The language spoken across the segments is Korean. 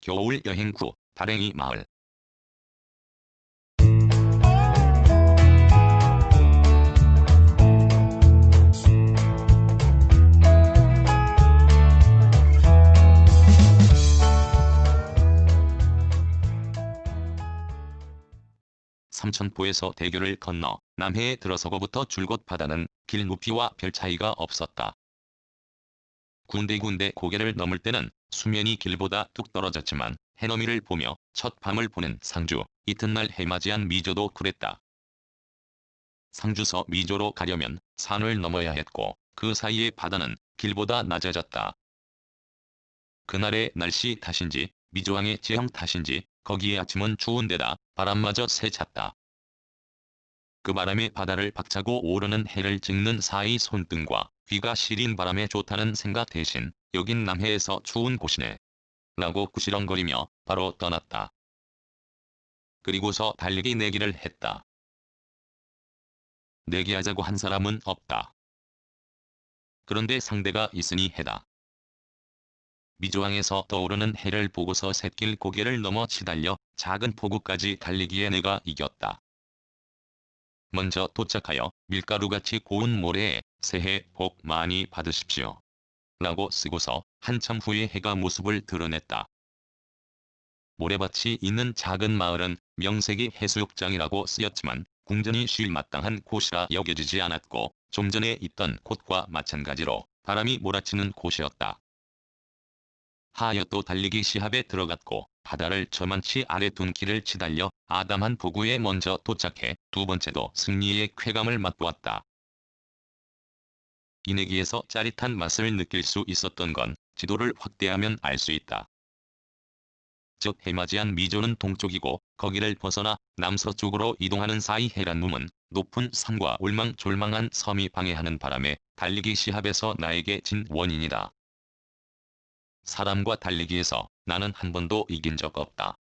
겨울 여행 후 다랭이 마을. 삼천포에서 대교를 건너 남해에 들어서고부터 줄곧 바다는 길 높이와 별 차이가 없었다. 군데군데 고개를 넘을 때는 수면이 길보다 뚝 떨어졌지만 해넘이를 보며 첫 밤을 보낸 상주, 이튿날 해맞이한 미조도 그랬다. 상주서 미조로 가려면 산을 넘어야 했고 그 사이의 바다는 길보다 낮아졌다. 그날의 날씨 탓인지 미조항의 지형 탓인지 거기에 아침은 추운데다 바람마저 세찼다. 그 바람에 바다를 박차고 오르는 해를 찍는 사이 손등과 귀가 시린 바람에 좋다는 생각 대신 여긴 남해에서 추운 곳이네 라고 구시렁거리며 바로 떠났다. 그리고서 달리기 내기를 했다. 내기하자고 한 사람은 없다. 그런데 상대가 있으니 해다. 미조항에서 떠오르는 해를 보고서 샛길 고개를 넘어 치달려 작은 포구까지 달리기에 내가 이겼다. 먼저 도착하여 밀가루같이 고운 모래에 새해 복 많이 받으십시오 라고 쓰고서 한참 후에 해가 모습을 드러냈다. 모래밭이 있는 작은 마을은 명색이 해수욕장이라고 쓰였지만 궁전이 쉴 마땅한 곳이라 여겨지지 않았고 좀 전에 있던 곳과 마찬가지로 바람이 몰아치는 곳이었다. 하여 또 달리기 시합에 들어갔고 바다를 저만치 아래 둔 길을 치달려 아담한 포구에 먼저 도착해 두 번째도 승리의 쾌감을 맛보았다. 이 내기에서 짜릿한 맛을 느낄 수 있었던 건 지도를 확대하면 알 수 있다. 즉 해맞이한 미조는 동쪽이고 거기를 벗어나 남서쪽으로 이동하는 사이 해란룸은 높은 산과 울망졸망한 섬이 방해하는 바람에 달리기 시합에서 나에게 진 원인이다. 사람과 달리기에서 나는 한 번도 이긴 적 없다.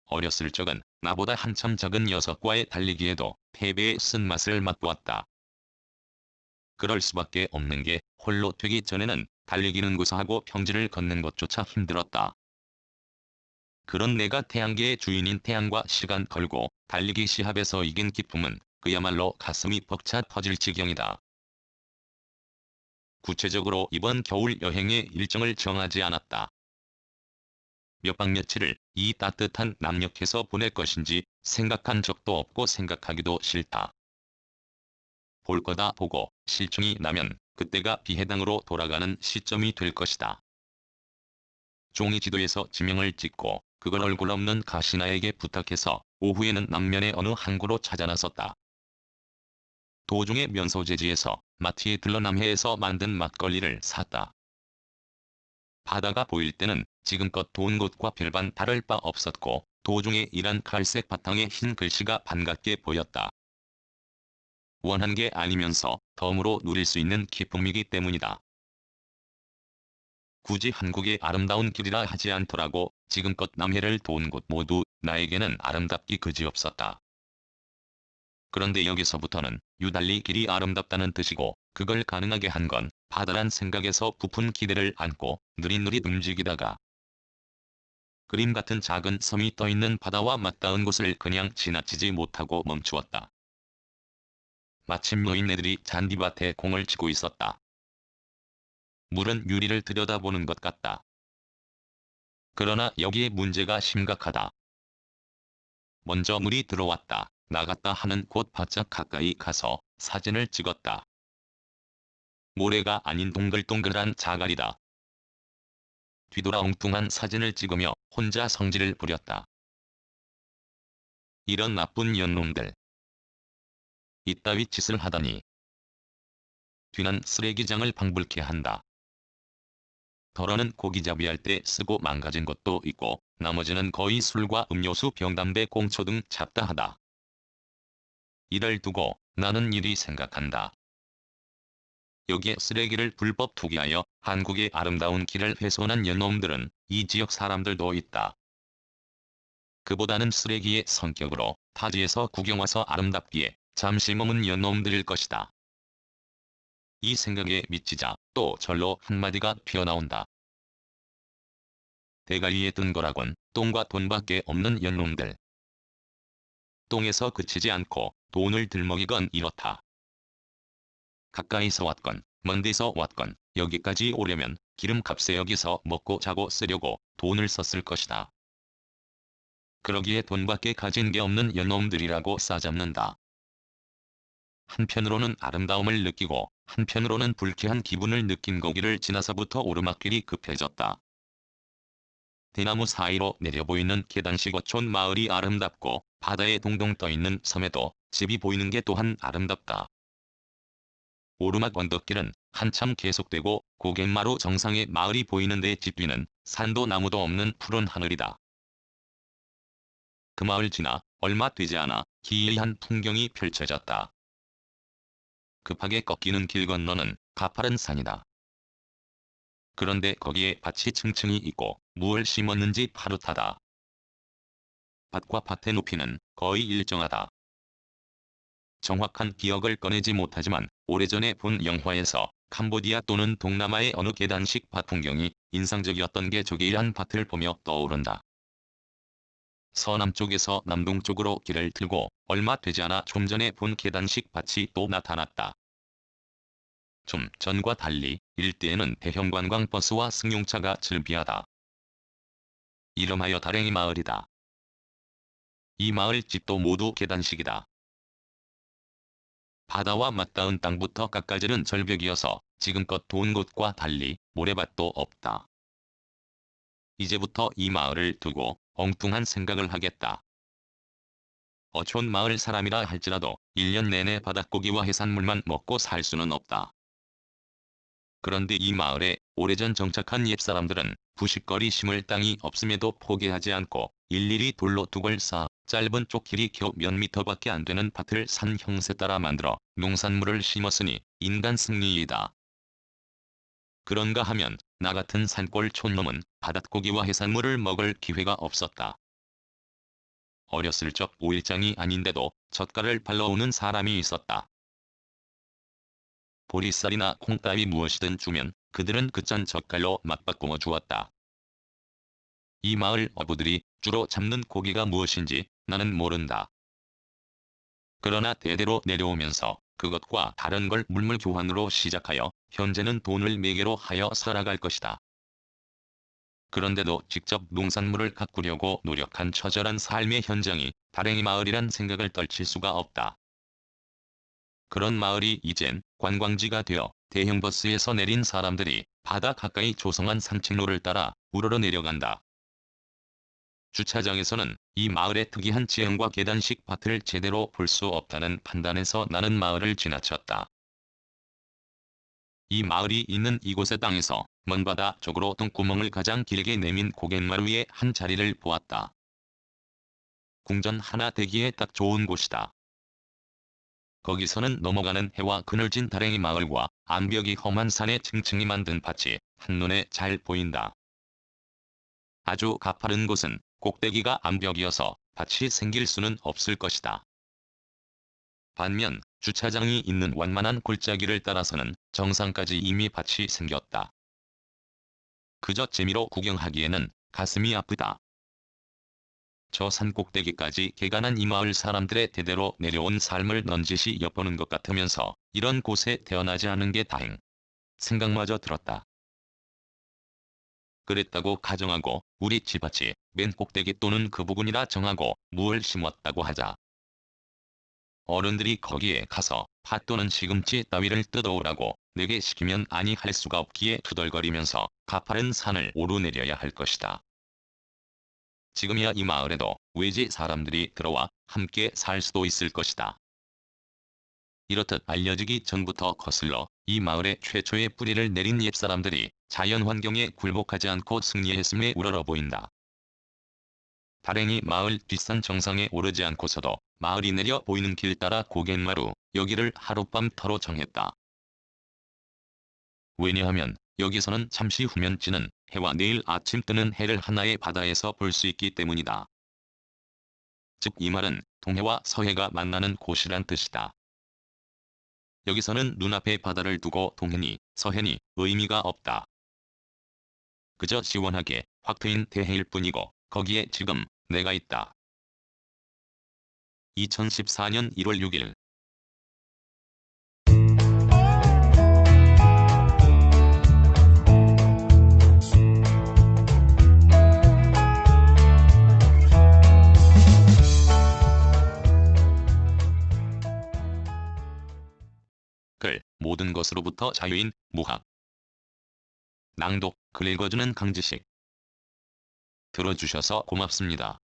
어렸을 적은 나보다 한참 적은 녀석과의 달리기에도 패배의 쓴맛을 맛보았다. 그럴 수밖에 없는 게 홀로 되기 전에는 달리기는 고사하고 평지를 걷는 것조차 힘들었다. 그런 내가 태양계의 주인인 태양과 시간 걸고 달리기 시합에서 이긴 기쁨은 그야말로 가슴이 벅차 터질 지경이다. 구체적으로 이번 겨울 여행의 일정을 정하지 않았다. 몇 박 며칠을 이 따뜻한 남녘에서 보낼 것인지 생각한 적도 없고 생각하기도 싫다. 볼 거다 보고 실증이 나면 그때가 비해당으로 돌아가는 시점이 될 것이다. 종이 지도에서 지명을 찍고 그걸 얼굴 없는 가시나에게 부탁해서 오후에는 남면의 어느 항구로 찾아 나섰다. 도중에 면소재지에서 마트에 들러 남해에서 만든 막걸리를 샀다. 바다가 보일 때는 지금껏 본 곳과 별반 다를 바 없었고 도중에 이란 갈색 바탕에 흰 글씨가 반갑게 보였다. 원한 게 아니면서 덤으로 누릴 수 있는 기쁨이기 때문이다. 굳이 한국의 아름다운 길이라 하지 않더라고 지금껏 남해를 돈 곳 모두 나에게는 아름답기 그지없었다. 그런데 여기서부터는 유달리 길이 아름답다는 뜻이고 그걸 가능하게 한 건 바다란 생각에서 부푼 기대를 안고 느릿느릿 움직이다가 그림 같은 작은 섬이 떠있는 바다와 맞닿은 곳을 그냥 지나치지 못하고 멈추었다. 마침 노인네들이 잔디밭에 공을 치고 있었다. 물은 유리를 들여다보는 것 같다. 그러나 여기에 문제가 심각하다. 먼저 물이 들어왔다 나갔다 하는 곳 바짝 가까이 가서 사진을 찍었다. 모래가 아닌 동글동글한 자갈이다. 뒤돌아 엉뚱한 사진을 찍으며 혼자 성질을 부렸다. 이런 나쁜 년놈들. 이따위 짓을 하다니. 뒤는 쓰레기장을 방불케 한다. 덜어는 고기잡이 할 때 쓰고 망가진 것도 있고 나머지는 거의 술과 음료수 병담배 공초 등 잡다하다. 이를 두고 나는 이리 생각한다. 여기에 쓰레기를 불법 투기하여 한국의 아름다운 길을 훼손한 연놈들은 이 지역 사람들도 있다. 그보다는 쓰레기의 성격으로 타지에서 구경 와서 아름답기에 잠시 머문 연놈들일 것이다. 이 생각에 미치자 또 절로 한마디가 튀어나온다. 대가리에 든 거라곤 똥과 돈밖에 없는 연놈들. 똥에서 그치지 않고 돈을 들먹이건 이렇다. 가까이서 왔건 먼 데서 왔건 여기까지 오려면 기름값에 여기서 먹고 자고 쓰려고 돈을 썼을 것이다. 그러기에 돈밖에 가진 게 없는 연놈들이라고 싸잡는다. 한편으로는 아름다움을 느끼고 한편으로는 불쾌한 기분을 느낀 거기를 지나서부터 오르막길이 급해졌다. 대나무 사이로 내려 보이는 계단식 어촌 마을이 아름답고 바다에 동동 떠있는 섬에도 집이 보이는 게 또한 아름답다. 오르막 언덕길은 한참 계속되고 고갯마루 정상에 마을이 보이는데 집 뒤는 산도 나무도 없는 푸른 하늘이다. 그 마을 지나 얼마 되지 않아 기이한 풍경이 펼쳐졌다. 급하게 꺾이는 길 건너는 가파른 산이다. 그런데 거기에 밭이 층층이 있고 무얼 심었는지 파릇하다. 밭과 밭의 높이는 거의 일정하다. 정확한 기억을 꺼내지 못하지만 오래전에 본 영화에서 캄보디아 또는 동남아의 어느 계단식 밭 풍경이 인상적이었던 게 저기란 밭을 보며 떠오른다. 서남쪽에서 남동쪽으로 길을 틀고 얼마 되지 않아 좀 전에 본 계단식 밭이 또 나타났다. 좀 전과 달리 일대에는 대형 관광버스와 승용차가 즐비하다. 이름하여 다랭이 마을이다. 이 마을 집도 모두 계단식이다. 바다와 맞닿은 땅부터 깎아지른 절벽이어서 지금껏 본 곳과 달리 모래밭도 없다. 이제부터 이 마을을 두고 엉뚱한 생각을 하겠다. 어촌 마을 사람이라 할지라도 1년 내내 바닷고기와 해산물만 먹고 살 수는 없다. 그런데 이 마을에 오래전 정착한 옛사람들은 부싯거리 심을 땅이 없음에도 포기하지 않고 일일이 돌로 둑을 쌓아 짧은 쪽 길이 겨우 몇 미터밖에 안 되는 밭을 산 형세 따라 만들어 농산물을 심었으니 인간 승리이다. 그런가 하면 나 같은 산골 촌놈은 바닷고기와 해산물을 먹을 기회가 없었다. 어렸을 적 5일장이 아닌데도 젓갈을 발라오는 사람이 있었다. 보리쌀이나 콩 따위 무엇이든 주면 그들은 그 짠 젓갈로 맛바꾸어 주었다. 이 마을 어부들이 주로 잡는 고기가 무엇인지 나는 모른다. 그러나 대대로 내려오면서 그것과 다른 걸 물물 교환으로 시작하여 현재는 돈을 매개로 하여 살아갈 것이다. 그런데도 직접 농산물을 가꾸려고 노력한 처절한 삶의 현장이 다랭이 마을이란 생각을 떨칠 수가 없다. 그런 마을이 이젠 관광지가 되어 대형 버스에서 내린 사람들이 바다 가까이 조성한 산책로를 따라 우러러 내려간다. 주차장에서는 이 마을의 특이한 지형과 계단식 밭을 제대로 볼 수 없다는 판단에서 나는 마을을 지나쳤다. 이 마을이 있는 이곳의 땅에서 먼 바다 쪽으로 똥구멍을 가장 길게 내민 고갯마루에 한 자리를 보았다. 궁전 하나 되기에 딱 좋은 곳이다. 거기서는 넘어가는 해와 그늘진 다랭이 마을과 암벽이 험한 산에 층층이 만든 밭이 한눈에 잘 보인다. 아주 가파른 곳은 꼭대기가 암벽이어서 밭이 생길 수는 없을 것이다. 반면 주차장이 있는 완만한 골짜기를 따라서는 정상까지 이미 밭이 생겼다. 그저 재미로 구경하기에는 가슴이 아프다. 저 산 꼭대기까지 개간한 이 마을 사람들의 대대로 내려온 삶을 넌지시 엿보는 것 같으면서 이런 곳에 태어나지 않은 게 다행 생각마저 들었다. 그랬다고 가정하고 우리 집밭이 맨 꼭대기 또는 그 부근이라 정하고 무을 심었다고 하자. 어른들이 거기에 가서 팥 또는 시금치 따위를 뜯어오라고 내게 시키면 아니 할 수가 없기에 투덜거리면서 가파른 산을 오르내려야 할 것이다. 지금이야 이 마을에도 외지 사람들이 들어와 함께 살 수도 있을 것이다. 이렇듯 알려지기 전부터 거슬러 이 마을에 최초의 뿌리를 내린 옛사람들이 자연환경에 굴복하지 않고 승리했음에 우러러 보인다. 다랭이 마을 뒷산 정상에 오르지 않고서도 마을이 내려 보이는 길 따라 고갯마루 여기를 하룻밤터로 정했다. 왜냐하면 여기서는 잠시 후면 지는 해와 내일 아침 뜨는 해를 하나의 바다에서 볼 수 있기 때문이다. 즉 이 말은 동해와 서해가 만나는 곳이란 뜻이다. 여기서는 눈앞에 바다를 두고 동해니 서해니 의미가 없다. 그저 시원하게 확 트인 대해일 뿐이고 거기에 지금 내가 있다. 2014년 1월 6일 글, 모든 것으로부터 자유인 무학. 낭독, 글 읽어주는 강지식. 들어주셔서 고맙습니다.